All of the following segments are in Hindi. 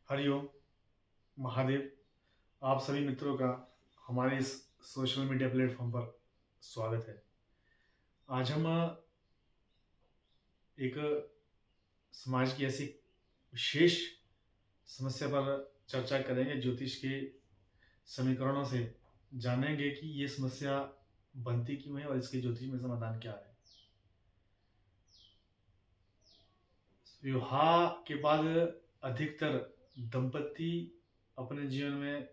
हरिओम महादेव। आप सभी मित्रों का हमारे इस सोशल मीडिया प्लेटफॉर्म पर स्वागत है। आज हम एक समाज की ऐसी विशेष समस्या पर चर्चा करेंगे। ज्योतिष के समीकरणों से जानेंगे कि ये समस्या बनती क्यों है और इसके ज्योतिष में समाधान क्या है। विवाह के बाद अधिकतर दंपति अपने जीवन में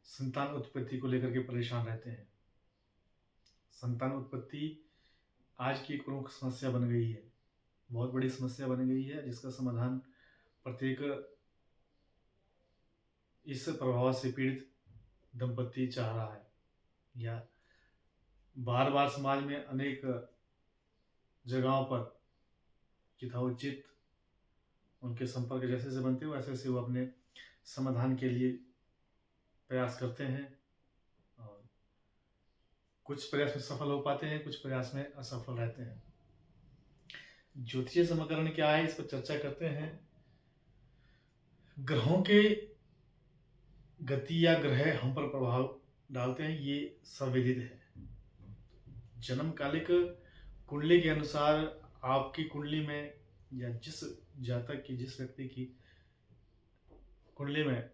संतान उत्पत्ति को लेकर के परेशान रहते हैं। संतान उत्पत्ति आज की एक प्रमुख समस्या बन गई है, बहुत बड़ी समस्या बन गई है, जिसका समाधान प्रत्येक इस प्रभाव से पीड़ित दंपति चाह रहा है। या बार बार समाज में अनेक जगहों पर यथोचित उनके संपर्क जैसे जैसे बनते हैं वैसे वैसे वो अपने समाधान के लिए प्रयास करते हैं और कुछ प्रयास में सफल हो पाते हैं, कुछ प्रयास में असफल रहते हैं। ज्योतिषीय समीकरण क्या है, इस पर चर्चा करते हैं। ग्रहों के गति या ग्रह हम पर प्रभाव डालते हैं, ये सर्वविदित है। जन्मकालिक कुंडली के अनुसार आपकी कुंडली में या जिस जातक की, जिस व्यक्ति की कुंडली में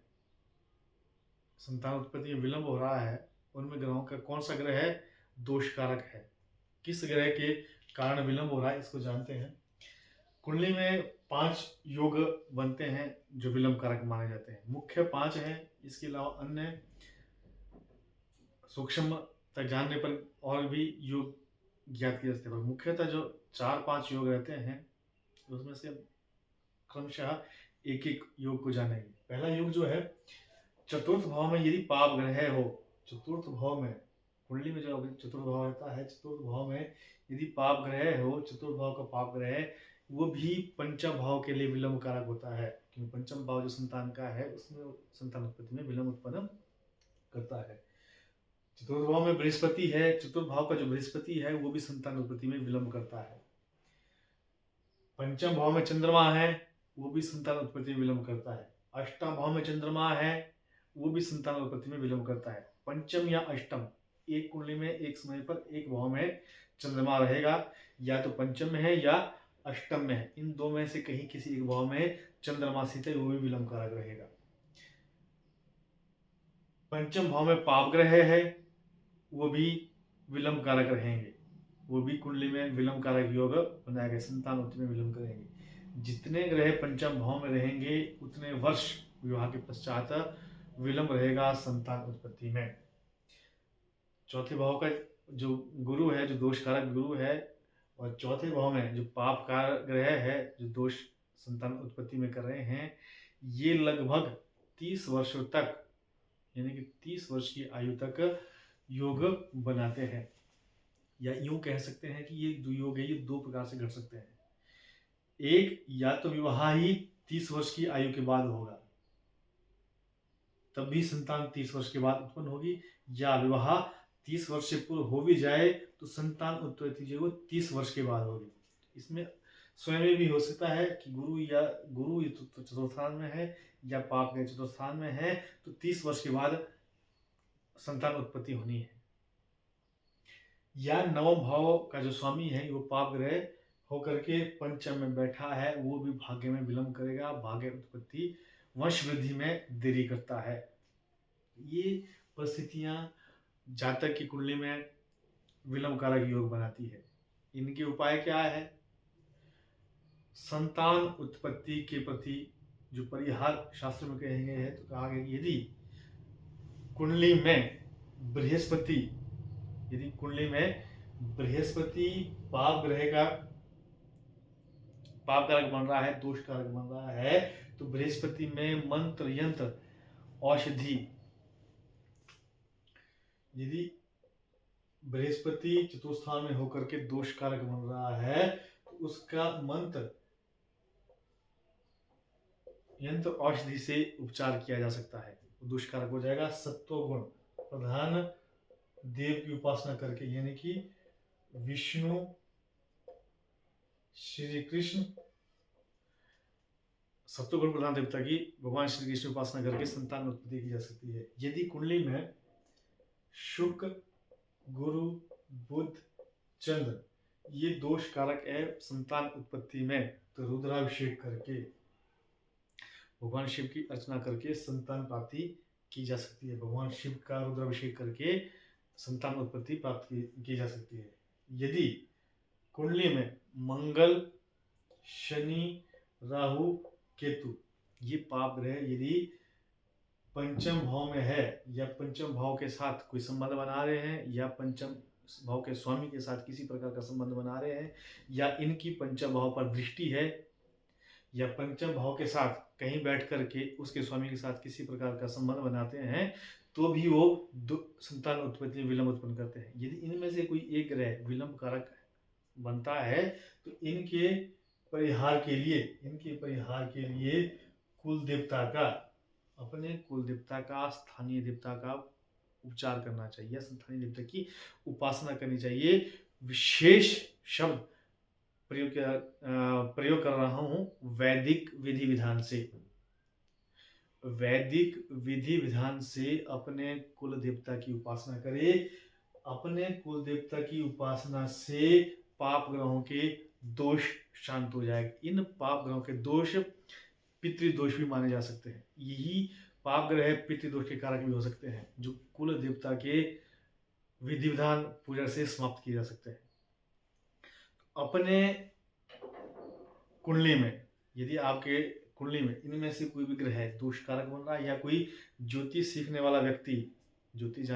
संतान उत्पत्ति में विलंब हो रहा है, उनमें ग्रहों का कौन सा ग्रह है दोष कारक है, किस ग्रह के कारण विलंब हो रहा है, इसको जानते हैं। कुंडली में 5 योग बनते हैं जो विलंब कारक माने जाते हैं। मुख्य 5 हैं, इसके अलावा अन्य सूक्ष्म तक जानने पर और भी योग ज्ञात किए जाते हैं। मुख्यतः जो 4-5 योग रहते हैं उसमें से क्रमशः एक एक योग को जानेंगे। पहला योग जो है, चतुर्थ भाव में यदि पाप ग्रह हो, चतुर्थ भाव में कुंडली में जो चतुर्थ भाव रहता है, चतुर्थ भाव में यदि पाप ग्रह हो, चतुर्थ भाव का पाप ग्रह वो भी पंचम भाव के लिए विलंब कारक होता है, क्योंकि पंचम भाव जो संतान का है उसमें संतान उत्पत्ति में विलंब उत्पन्न करता है। चतुर्थ भाव में बृहस्पति है, चतुर्थ भाव का जो बृहस्पति है वो भी संतान उत्पत्ति में विलंब करता है। पंचम भाव में चंद्रमा है, वो भी संतान उत्पत्ति में विलंब करता है। अष्टम भाव में चंद्रमा है, वो भी संतान उत्पत्ति में विलंब करता है। पंचम या अष्टम, एक कुंडली में एक समय पर एक भाव में चंद्रमा रहेगा, या तो पंचम में है या अष्टम में है, इन दो में से कहीं किसी एक भाव में चंद्रमा स्थित है, वो भी विलंब कारक रहेगा। पंचम भाव में पाप ग्रह है, वो भी विलंब कारक रहेंगे, वो भी कुंडली में विलंब कारक योग बनाएगा, संतान उत्पत्ति में विलंब करेंगे। जितने ग्रह पंचम भाव में रहेंगे उतने वर्ष विवाह के पश्चात विलंब रहेगा संतान उत्पत्ति में। चौथे भाव का जो गुरु है, जो दोष कारक गुरु है, और चौथे भाव में जो पाप कारक ग्रह है जो दोष संतान उत्पत्ति में कर रहे हैं, ये लगभग 30 वर्षों तक, यानी कि 30 वर्ष की आयु तक योग बनाते हैं। या यूं कह सकते हैं कि ये जो योग है ये 2 प्रकार से घट सकते हैं। एक, या तो विवाह ही 30 वर्ष की आयु के बाद होगा, तब भी संतान 30 वर्ष के बाद उत्पन्न होगी, या विवाह 30 वर्ष से पूर्व हो भी जाए तो संतान उत्पत्ति जो वो 30 वर्ष के बाद होगी। इसमें स्वयं में भी हो सकता है कि गुरु चतुर्थान में है या पाप के चतुर्थान में है, तो 30 वर्ष के बाद संतान उत्पत्ति होनी है। या नवम भाव का जो स्वामी है वो पाप ग्रह होकर के पंचम में बैठा है, वो भी भाग्य में विलंब करेगा, भाग्य उत्पत्ति वंश वृद्धि में देरी करता है। ये परिस्थितियां जातक की कुंडली में विलंब कारक योग बनाती है। इनके उपाय क्या है? संतान उत्पत्ति के प्रति जो परिहार शास्त्र में कहे गए हैं, तो कहा गया कि यदि कुंडली में बृहस्पति, यदि कुंडली में बृहस्पति पाप ग्रह का पाप कारक बन रहा है, दोष कारक बन रहा है, तो बृहस्पति में मंत्र यंत्र औषधि, यदि बृहस्पति चतुर्थान में होकर के दोष कारक बन रहा है तो उसका मंत्र यंत्र औषधि से उपचार किया जा सकता है, दोष कारक हो जाएगा। सत्वगुण प्रधान देव की उपासना करके, यानी कि विष्णु, श्री कृष्ण, सत्वगुण प्रधान देवता की भगवान श्री कृष्ण की उपासना करके संतान उत्पत्ति की जा सकती है। यदि कुंडली में शुक्र, गुरु, बुध, चंद्र ये दोष कारक है संतान उत्पत्ति में, तो रुद्राभिषेक करके भगवान शिव की अर्चना करके संतान प्राप्ति की जा सकती है। भगवान शिव का रुद्राभिषेक करके संतान उत्पत्ति प्राप्त की जा सकती है। यदि कुंडली में मंगल, शनि, राहु, केतु ये पाप ग्रह यदि पंचम भाव में है, या पंचम भाव के साथ कोई संबंध बना रहे हैं, या पंचम भाव के स्वामी के साथ किसी प्रकार का संबंध बना रहे हैं, या इनकी पंचम भाव पर दृष्टि है, या पंचम भाव के साथ कहीं बैठ करके उसके स्वामी के साथ किसी प्रकार का संबंध बनाते हैं, तो भी वो संतान उत्पत्ति में विलंब उत्पन्न करते हैं। यदि इनमें से कोई एक ग्रह विलंब कारक बनता है, तो इनके परिहार के लिए कुल देवता का, अपने कुल देवता का, स्थानीय देवता का उपचार करना चाहिए, स्थानीय देवता की उपासना करनी चाहिए। विशेष शब्द प्रयोग कर रहा हूं वैदिक विधि विधान से। वैदिक विधि विधान से अपने कुल देवता की उपासना करे। अपने कुल देवता की उपासना से पाप ग्रहों के दोष शांत हो जाएगा। इन पाप ग्रहों के दोष पितृदोष भी माने जा सकते हैं। यही पाप ग्रह पितृदोष के कारक भी हो सकते हैं, जो कुल देवता के विधि विधान पूजा से समाप्त किए जा सकते हैं। अपने कुंडली में यदि आपके कुंडली में इनमें से कोई भी ग्रह दोष कारक बन रहा है, या कोई ज्योतिष सीखने वाला व्यक्ति, ज्योतिष